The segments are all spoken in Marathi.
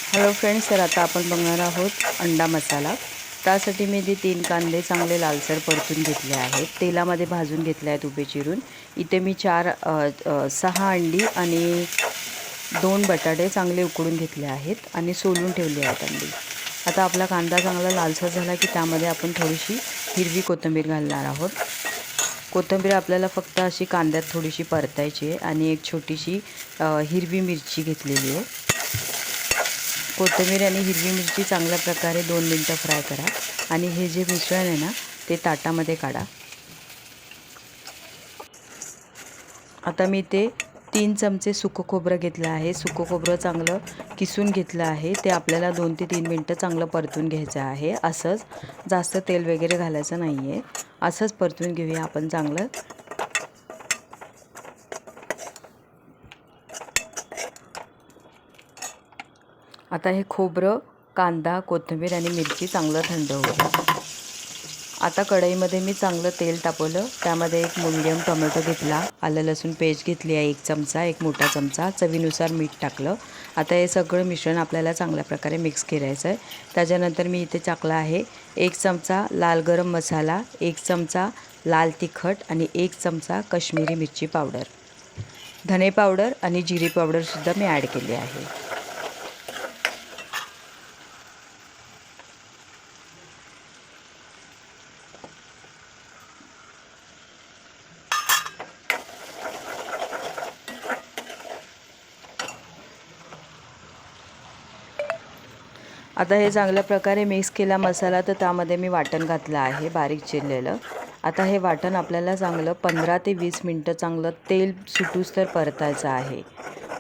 हॅलो फ्रेंड्स, तर आता आपण बघणार आहोत अंडा मसाला। त्यासाठी मी 3 कांदे चांगले लालसर परतून घेतले आहेत, तेलामध्ये भाजून घेतले आहेत उभे चिरून। इथे मी 6 अंडी आणि 2 बटाटे चांगले उकडून घेतले आहेत आणि सोलून ठेवले आहेत अंडी। आता आपला कांदा चांगला लालसर झाला की त्यामध्ये आपण थोडीशी हिरवी कोथिंबीर घालणार आहोत। कोथिंबीर आपल्याला फक्त अशी कांद्यात थोडीशी परतायची आहे आणि एक छोटीशी हिरवी मिरची घेतलेली आहे। कोथिंबीर आणि हिरवी मिरची चांगल्या प्रकारे 2 मिनिटं फ्राय करा आणि हे जे मिश्रण आहे ना ते ताटामध्ये काढा। आता मी ते 3 चमचे सुकं खोबरं घेतलं आहे। सुकं खोबरं चांगलं किसून घेतलं आहे। ते आपल्याला 2 ते 3 मिनिटं चांगलं परतून घ्यायचं आहे। असंच जास्त तेल वगैरे घालायचं नाही आहे, असंच परतून घेऊया आपण चांगलं। आता हे खोबरं, कांदा, कोथिंबीर आणि मिरची चांगलं थंड होऊ। आता कढईमध्ये मी चांगलं तेल तापवलं, त्यामध्ये एक मीडियम टोमॅटो घेतला, आलं लसूण पेस्ट घेतली आहे 1 चमचा, 1 मोठा चमचा, चवीनुसार मीठ टाकलं। आता हे सगळं मिश्रण आपल्याला चांगल्या प्रकारे मिक्स करायचं आहे। त्याच्यानंतर मी इथे टाकला आहे 1 चमचा लाल गरम मसाला, 1 चमचा लाल तिखट आणि 1 चमचा काश्मीरी मिरची पावडर, धने पावडर आणि जिरे पावडरसुद्धा मी ॲड केली आहे। आता हे चांगल्या प्रकारे मिक्स केला मसाला, तर त्यामध्ये मी वाटण घातलं आहे बारीक चिरलेलं। आता हे वाटण आपल्याला चांगलं 15 ते 20 मिनिटं चांगलं तेल सुटूस तर परतायचं आहे।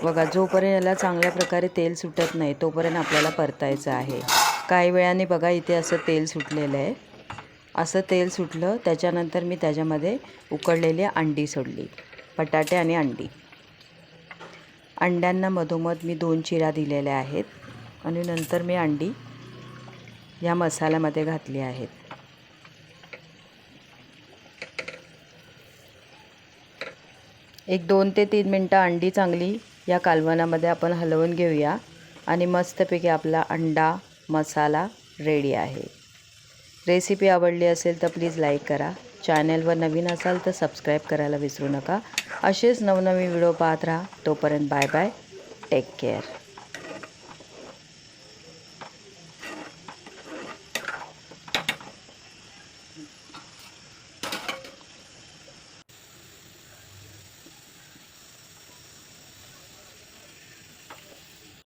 बघा, जोपर्यंत याला चांगल्या प्रकारे तेल सुटत नाही तोपर्यंत आपल्याला परतायचं आहे। काही वेळाने बघा इथे असं तेल सुटलेलं आहे। असं तेल सुटलं त्याच्यानंतर मी त्याच्यामध्ये उकडलेली अंडी सोडली, बटाटे आणि अंडी। अंड्यांना मधोमध मी 2 चिरा दिलेल्या आहेत आणि नंतर मी अंडी या मसाल्यामध्ये घातली आहेत। एक 2 ते 3 मिनिटं अंडी चांगली या कालवणामध्ये आपण हलवून घेऊया आणि मस्तपैकी आपला अंडा मसाला रेडी आहे। रेसिपी आवडली असेल तर प्लीज लाईक करा, चॅनलवर नवीन असाल तर सबस्क्राईब करायला विसरू नका। असेच नवनवीन व्हिडिओ पाहत राहा। तोपर्यंत बाय बाय, टेक केअर।